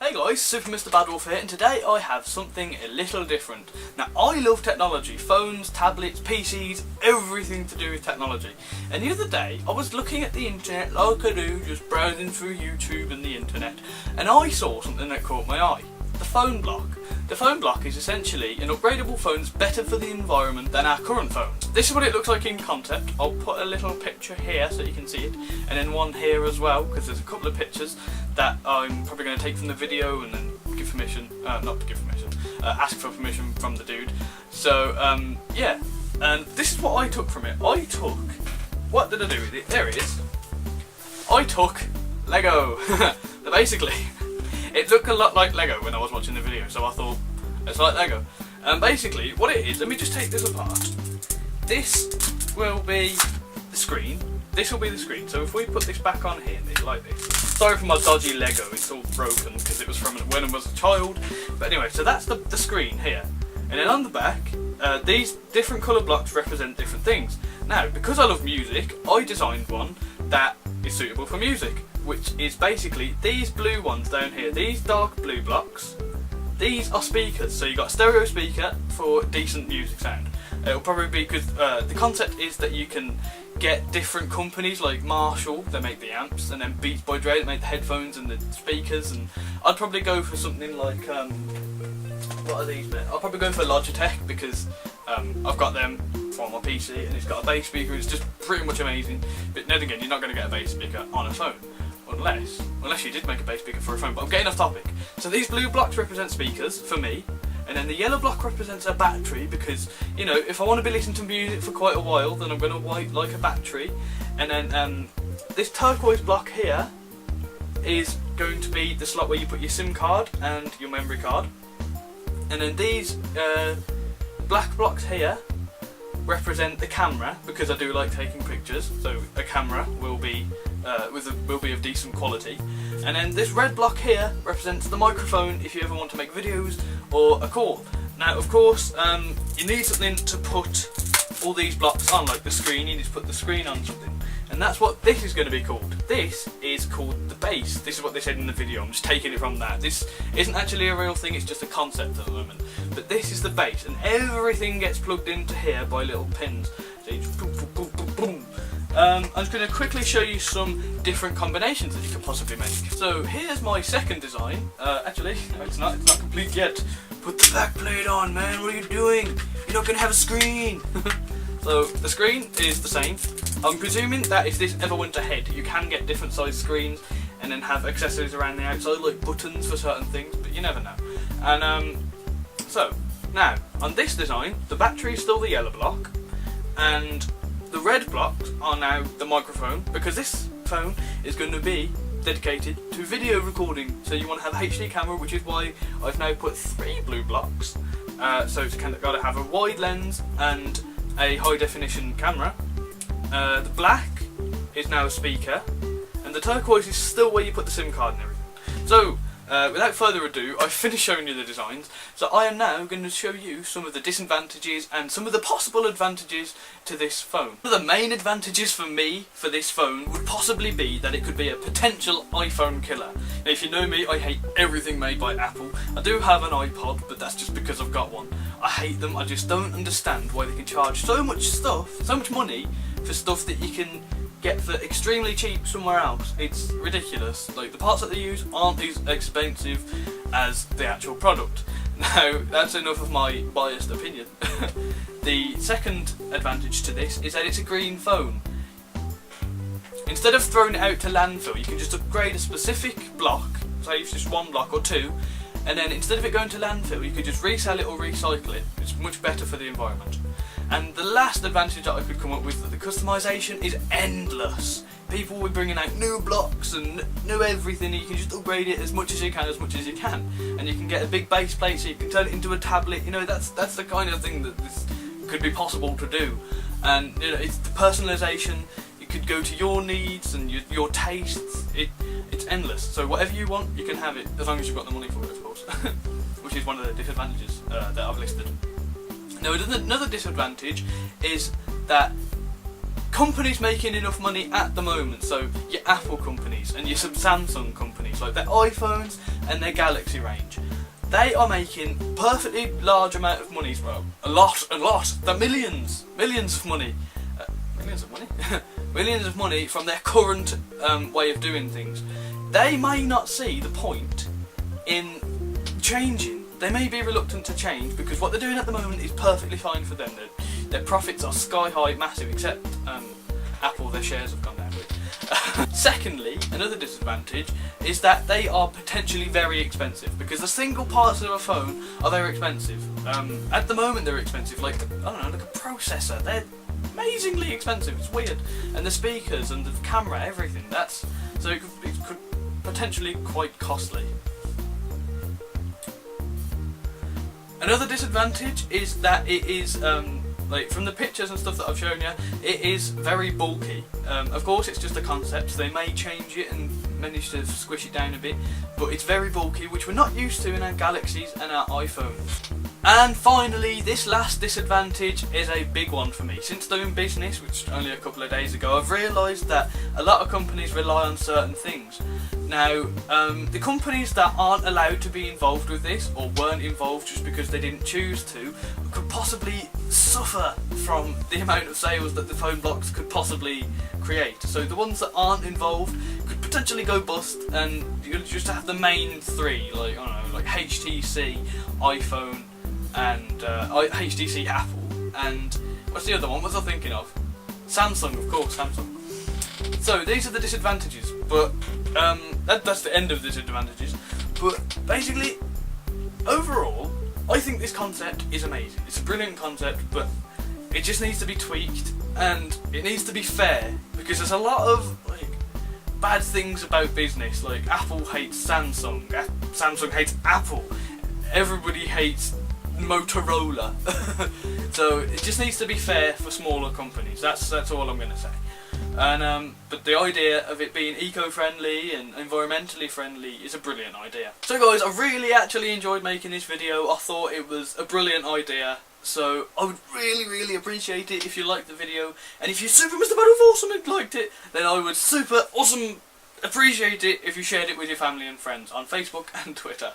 Hey guys, Super Mr. Badwolf here, and today I have something a little different. Now, I love technology, phones, tablets, PCs, everything to do with technology. And the other day, I was looking at the internet like I do, just browsing through YouTube and the internet, and I saw something that caught my eye. The Phoneblok. The Phoneblok is essentially an upgradable phone that's better for the environment than our current phones. This is what it looks like in concept. I'll put a little picture here so you can see it, and then one here as well, because there's a couple of pictures that I'm probably going to take from the video and then give permission, ask for permission from the dude. So yeah, and this is what I took from it. What did I do with it? There it is. I took Lego. Basically, it looked a lot like Lego when I was watching the video, so I thought, it's like Lego. And basically, what it is, let me just take this apart. This will be the screen. This will be the screen. So if we put this back on here, like this. Sorry for my dodgy Lego, it's all broken because it was from when I was a child. But anyway, so that's the screen here. And then on the back, these different colour blocks represent different things. Now, because I love music, I designed one that is suitable for music, which is basically these blue ones down here, these dark blue blocks. These are speakers, so you've got a stereo speaker for decent music sound. It'll probably be because the concept is that you can get different companies like Marshall, they make the amps, and then Beats by Dre, they make the headphones and the speakers, and I'd probably go for something like, what are these bits? I'll probably go for Logitech because I've got them on my PC and it's got a bass speaker, it's just pretty much amazing. But then again, you're not going to get a bass speaker on a phone. Unless you did make a bass speaker for a phone, but I'm getting off topic. So these blue blocks represent speakers for me, and then the yellow block represents a battery because, you know, if I want to be listening to music for quite a while, then I'm going to like a battery. And then this turquoise block here is going to be the slot where you put your SIM card and your memory card. And then these black blocks here represent the camera because I do like taking pictures, so a camera will be of decent quality. And then this red block here represents the microphone if you ever want to make videos or a call. Now, of course, you need something to put all these blocks on, like the screen. You need to put the screen on something, and that's what this is going to be called. This is called the base. This is what they said in the video. I'm just taking it from that. This isn't actually a real thing, it's just a concept at the moment. But this is the base, and everything gets plugged into here by little pins. So you just boom, boom, boom, boom, boom. I'm just going to quickly show you some different combinations that you can possibly make. So here's my second design. Actually, no, it's not complete yet. Put the back plate on, man. What are you doing? You're not going to have a screen. So the screen is the same. I'm presuming that if this ever went ahead, you can get different size screens and then have accessories around the outside, like buttons for certain things, but you never know. And so now on this design, the battery is still the yellow block, and the red blocks are now the microphone, because this phone is going to be dedicated to video recording. So you want to have a HD camera, which is why I've now put 3 blue blocks. So it's kind of got to have a wide lens and a high definition camera. The black is now a speaker, and the turquoise is still where you put the SIM card and everything. So without further ado, I've finished showing you the designs, so I am now going to show you some of the disadvantages and some of the possible advantages to this phone. One of the main advantages for me for this phone would possibly be that it could be a potential iPhone killer. Now, if you know me, I hate everything made by Apple. I do have an iPod, but that's just because I've got one. I hate them. I just don't understand why they can charge so much money for stuff that you can get for extremely cheap somewhere else. It's ridiculous. Like, the parts that they use aren't as expensive as the actual product. Now, that's enough of my biased opinion. The second advantage to this is that it's a green phone. Instead of throwing it out to landfill, you can just upgrade a specific block, say it's just 1 block or 2, and then instead of it going to landfill, you could just resell it or recycle it. It's much better for the environment. And the last advantage that I could come up with, that the customization is endless. People will be bringing out new blocks and new everything, and you can just upgrade it as much as you can, and you can get a big base plate so you can turn it into a tablet. You know, that's the kind of thing that this could be possible to do. And you know, it's the personalization. You could go to your needs and your tastes. It's endless. So whatever you want, you can have it, as long as you've got the money for it, of course. Which is one of the disadvantages that I've listed. Now, another disadvantage is that companies making enough money at the moment, so your Apple companies and your Samsung companies, like their iPhones and their Galaxy range, they are making perfectly large amount of money, bro. A lot, the millions of money. Millions of money from their current way of doing things. They may not see the point in changing. They may be reluctant to change because what they're doing at the moment is perfectly fine for them. Their profits are sky high, massive, except Apple, their shares have gone down with. Secondly, another disadvantage is that they are potentially very expensive because the single parts of a phone are very expensive. At the moment they're expensive, like, I don't know, like a processor. They're amazingly expensive, it's weird. And the speakers and the camera, everything, so it could potentially quite costly. Another disadvantage is that it is, like from the pictures and stuff that I've shown you, it is very bulky. Of course it's just a concept, so they may change it and manage to squish it down a bit, but it's very bulky, which we're not used to in our Galaxies and our iPhones. And finally, this last disadvantage is a big one for me. Since doing business, which only a couple of days ago, I've realised that a lot of companies rely on certain things. Now, the companies that aren't allowed to be involved with this, or weren't involved just because they didn't choose to, could possibly suffer from the amount of sales that the Phonebloks could possibly create. So the ones that aren't involved could potentially go bust, and you'll just have the main three, like, I don't know, like HTC, iPhone, and HTC Apple, and what's the other one? What's I thinking of? Samsung, of course, Samsung. So these are the disadvantages, but that's the end of the disadvantages. But basically, overall, I think this concept is amazing. It's a brilliant concept, but it just needs to be tweaked, and it needs to be fair, because there's a lot of bad things about business. Like Apple hates Samsung, Samsung hates Apple, everybody hates Motorola. So it just needs to be fair for smaller companies. That's all I'm going to say. And but the idea of it being eco-friendly and environmentally friendly is a brilliant idea. So guys, I really actually enjoyed making this video. I thought it was a brilliant idea. So I would really appreciate it if you liked the video, and if you super Mr. Bad awesome and liked it, then I would super awesome appreciate it if you shared it with your family and friends on Facebook and Twitter.